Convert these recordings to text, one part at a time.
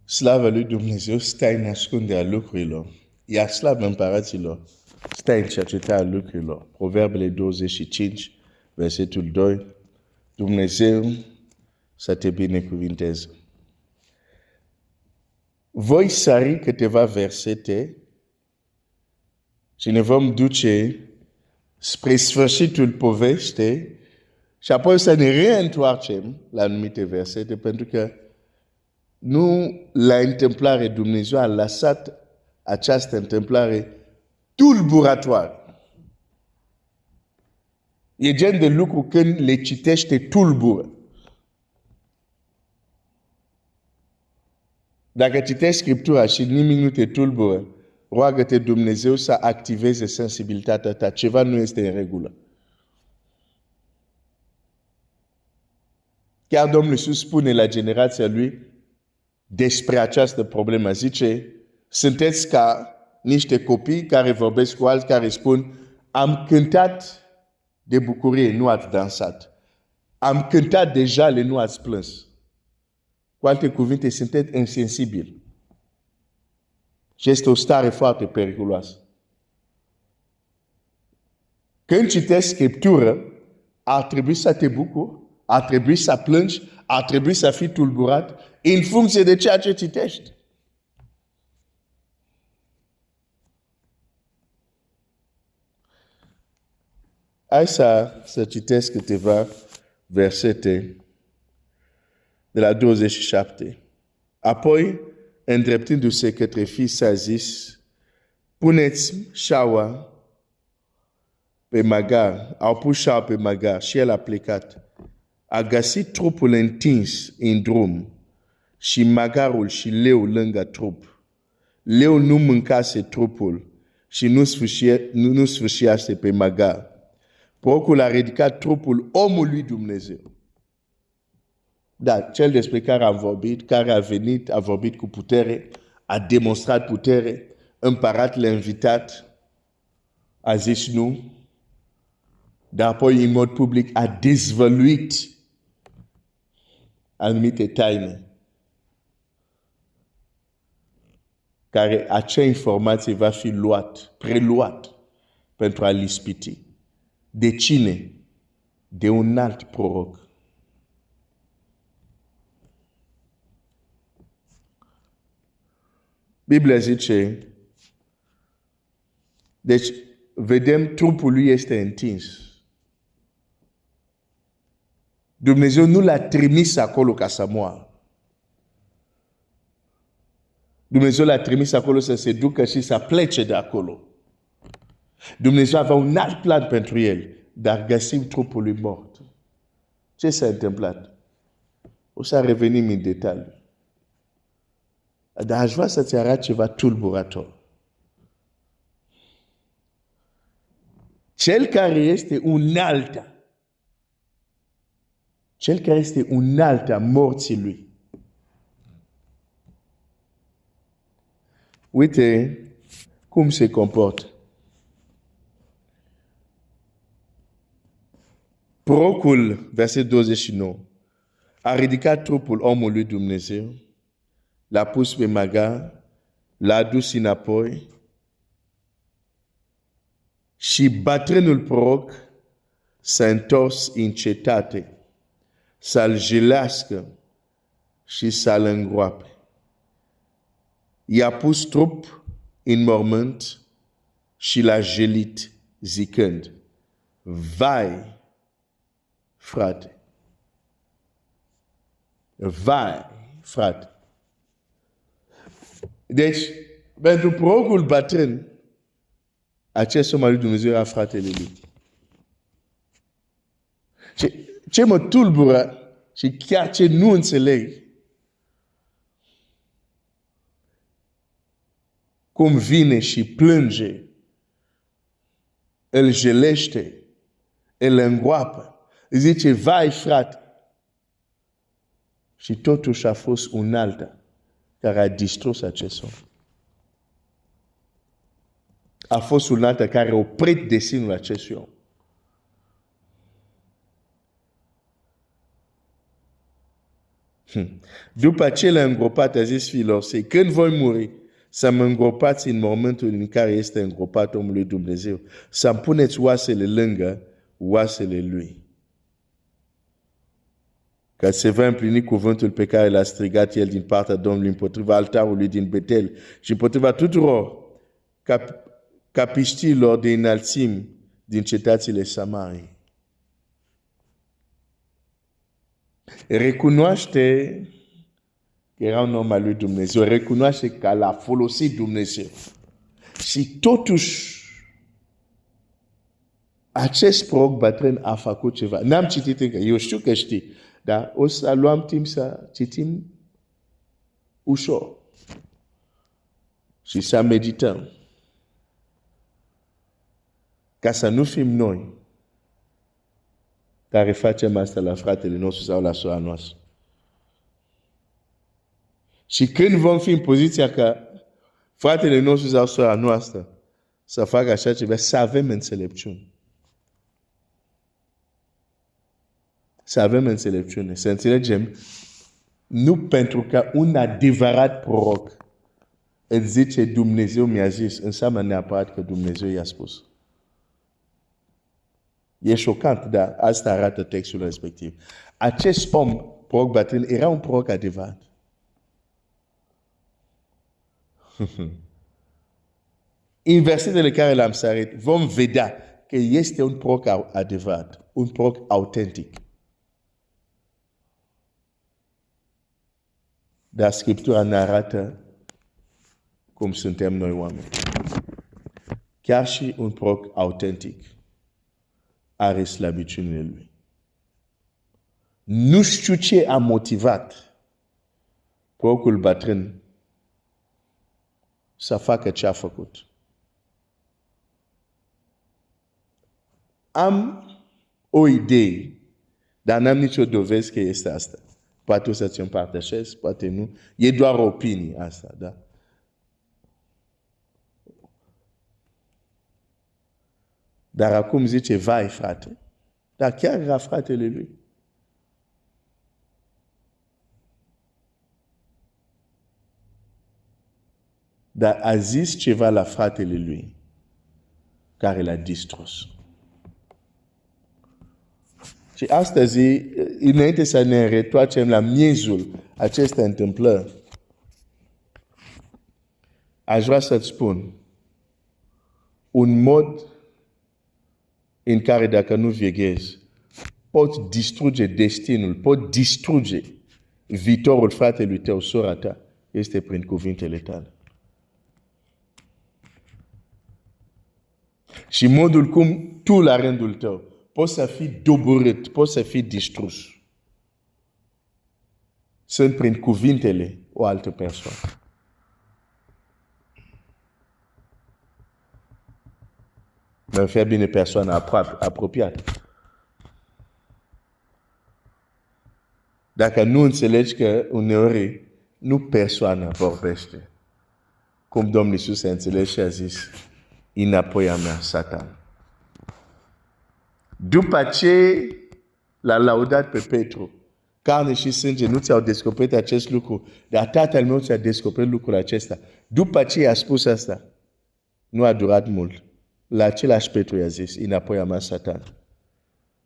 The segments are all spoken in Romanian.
Slavă lui Dumnezeu stă în ascunderea lucrurilor, iar slavă împăraților stă în cercetarea lucrurilor. Proverbele 25, versetul 2, Dumnezeu să te binecuvinteze. Voi sări câteva versete și ne vom duce spre sfârșitul povestei și apoi să ne reîntoarcem la anumite versete, pentru că nu la întâmplare Dumnezeu a lăsat această întâmplare tulburătoare. E gen de lucru când le citește tulbură. Dacă citești Scriptura și nimic nu te tulbură, roagă-te Dumnezeu să activeze sensibilitatea ta. Ceva nu este în regulă. Chiar Domnul Iisus spune la generația lui despre această problemă. Zice, sunteți ca niște copii care vorbesc cu alții, care spun, am cântat de bucurie, nu ați dansat. Am cântat de jale, nu ați plâns. Cu alte cuvinte, sunteți insensibili. Și este o stare foarte periculoasă. Când citești Scriptură, ar trebui să te bucuri, ar trebui să plângi, ar trebui să fii tulburat în funcție de ceea ce citești. Hai să citesc câteva versete de la 27. Apoi, îndreptându-se către fii, s-a zis, puneți șaua pe Magar. Au pus șaua pe Magar și el a plecat. A găsit trupul întins în drum și Magarul și leul lângă trup. Leul nu mâncase trupul și nu sfârșease pe Magar. Prorocul a ridicat trupul omului Dumnezeu. Da, cel despre care am vorbit, care a venit, a vorbit cu putere, a demonstrat putere, împăratul l-a invitat, a zis nu, dar apoi în mod public a dezvăluit anumite taine, care acea informație va fi preluat pentru a-l ispiti. De cine? De un alt proroc. Biblia zice, deci vedem trupul lui este întins. Dumnezeu nu l-a trimis acolo ca să moară. Dumnezeu l-a trimis acolo să se ducă și să plece de acolo. Dumnezeu avea un alt plan pentru el, dar găsim trupul lui mort. Ce s-a întâmplat? O să revenim în detaliu. Dar aș vrea să-ți arăt ceva tulburător. Cel care este un alta morții lui. Uite cum se comportă. Prorocul, verset 29, a ridicat trupul omului Dumnezeu, l-a pus pe Magar, l-a dus înapoi și bătrânul proroc s-a întors în cetate să-l jelească și să-l îngroape. I-a pus trup în mormânt și l-a jelit zicând, vai, frate, vai, frate. Deci, pentru prorocul bătrân, acest om al lui Dumnezeu era fratele lui. Ce mă tulbură și chiar ce nu înțeleg, cum vine și plânge, îl jelește, îl îngroapă, zice, vai frate. Și totuși a fost un alta care a distrus acest om. A fost un alta care a oprit destinul acestui om. După ce l-a îngropat, a zis fiilor săi, când voi muri, să mă îngropați în momentul în care este îngropat omul lui Dumnezeu, să-mi puneți oasele lângă oasele lui. Ca se va împlini cuvântul pe care l-a strigat el din partea Domnului împotriva altarului din Betel și împotriva tuturor capiștilor de înălțimi din cetățile Samariei. Recunoaște că era un om al lui Dumnezeu, recunoaște că l-a folosit Dumnezeu. Și totuși, acest proroc bătrân a făcut ceva. N-am citit încă, eu știu că știi, dar o să luăm timp să citim ușor și să medităm. Ca să nu fim noi care facem asta la fratele nostru sau la sora noastră. Și când vom fi în poziția ca fratele nostru sau sora noastră să facă așa ceva, să avem înțelepciune. Să avem înțelepciune, să înțelegem, nu pentru că un adevărat proroc îți zice Dumnezeu mi-a zis, înseamnă neapărat că Dumnezeu i-a spus. E șocant, dar asta arată textul respectiv. Acest om, proroc bătrân, era un proroc adevărat. În versetele care le-am sărit, vom vedea că este un proroc adevărat, un proroc autentic. Dar Scriptura ne arată cum suntem noi oameni. Chiar și un proroc autentic are slăbiciunile lui. Nu știu ce a motivat prorocul bătrân să facă ce a făcut. Am o idee, dar n-am nicio dovezi că este asta. Poate o să ți împărtășesc, poate nu. E doar opinie asta, da? Dar acum zice, vai frate. Dar chiar era fratele lui. Dar a zis ceva la fratele lui care l-a distrus. Și astăzi, înainte să ne reîntoarcem la miezul acestei întâmplări, aș vrea să-ți spun un mod în care dacă nu veghezi, poți distruge destinul, poți distruge viitorul fratelui tău, sora ta, este prin cuvintele tale. Și modul cum tu, la rândul tău, poți să fii doborât, poți să fii distrus. Sunt prin cuvintele o altă persoană. Mă fie bine persoana apropiată. Dacă nu înțelegi că uneori nu persoana vorbește, cum Domnul Iisus a înțeles și a zis, înapoi a mea, Satan. După ce l-a laudat pe Petru, carne și sânge nu ți-au descoperit acest lucru, dar Tatăl meu ți-a descoperit lucrul acesta. După ce i-a spus asta, nu a durat mult. La același Petru i-a zis, înapoi a mea, Satan.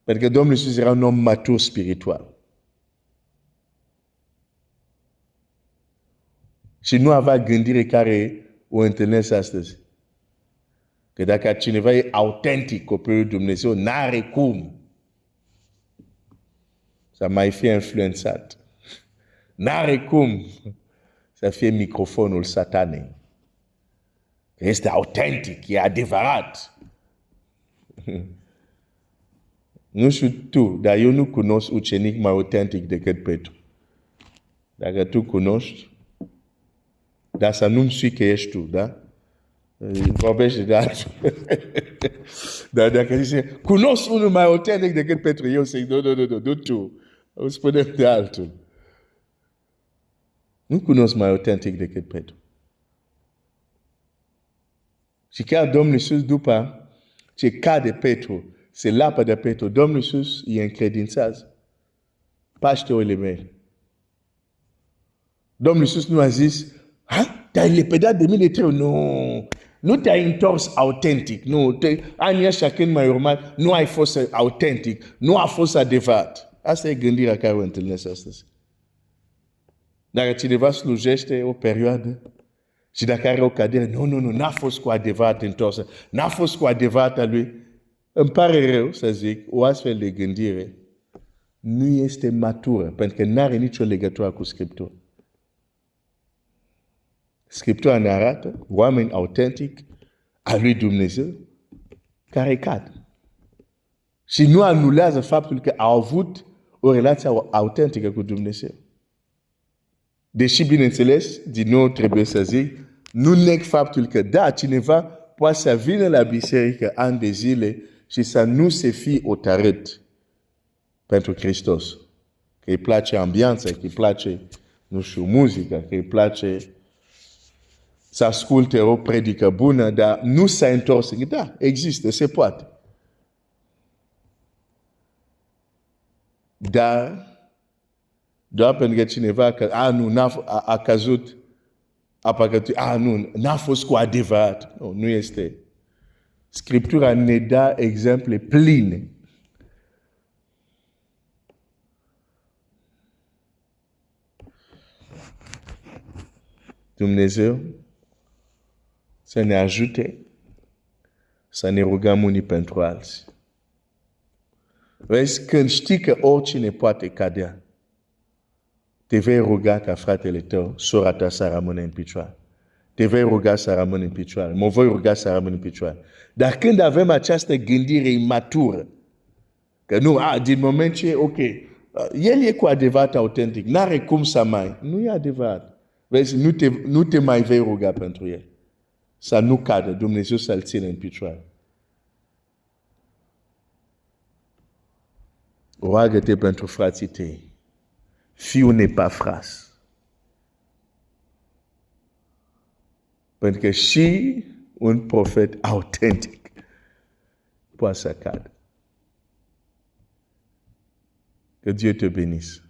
Pentru că Domnul Iisus era un om matur spiritual. Și nu avea gândire care o întâlnesc astăzi. Că dacă cineva e autentic copilul lui Dumnezeu, n-are cum să mai fie influențat. N-are cum să fie microfonul satanei. Este autentic, e adevărat. Nu știu tu, dar eu nu cunosc ucenic mai autentic decât Petru. Dacă tu cunoști, dar să nu-mi spui că ești tu, da? Vorbește de altul. Dar dacă zice, cunosc unul mai autentic decât Petru, eu zic, nu tu. O spunem de altul. Nu cunosc mai autentic decât Petru. Și chiar Domnul Iisus, după ce cade Petru, se lapă de Petru, Domnul Iisus îi încredințează. Paște oile mele. Domnul Iisus nu a zis, te-ai lepădat de mine, nu te-ai întors autentic, anii ăștia când m-ai urmat, nu ai fost autentic, nu a fost adevărat. Asta e gândirea care o întâlnesc astăzi. Dacă cineva slujește o perioadă și dacă are o cădere, nu, n-a fost cu adevărat întorsă, n-a fost cu adevărat a lui, îmi pare rău să zic, o astfel de gândire nu este matură, pentru că nu are nicio legătură cu Scriptura. Scriptura ne arată oameni autentici a lui Dumnezeu care cad. Și nu anulează faptul că au avut o relație autentică cu Dumnezeu. Deși, bineînțeles, din nou trebuie să zic, nu neg faptul că, cineva poate să vină la biserică ani de zile și să nu se fie hotărât pentru Hristos. Că îi place ambianța, că îi place, muzica, că îi place să asculte o predică bună, dar nu s-a întors. Da, există, se poate. Dar doar pentru că cineva a căzut, a păcătuit, n-a fost cu adevărat. Nu este. Scriptura ne dă exemple pline. Dumnezeu să ne ajute să ne rugăm unii pentru alții. Vezi, când știi că oricine poate cadea, te vei ruga ca fratele tău, sora ta să rămână în picioare. Te vei ruga să rămână în picioare. Mă voi ruga să rămână în picioare. Dar când avem această gândire imatură, că din moment ce, el e cu adevărat autentic, n-are cum să mai. Nu e adevărat. Vezi, nu te mai vei ruga pentru el. Să nu cadă, Dumnezeu să-l țină în picioare. Roagă-te pentru frații tăi. Fii un Epafras. Pentru că și un profet autentic poate să cadă. Que Dieu te bénisse.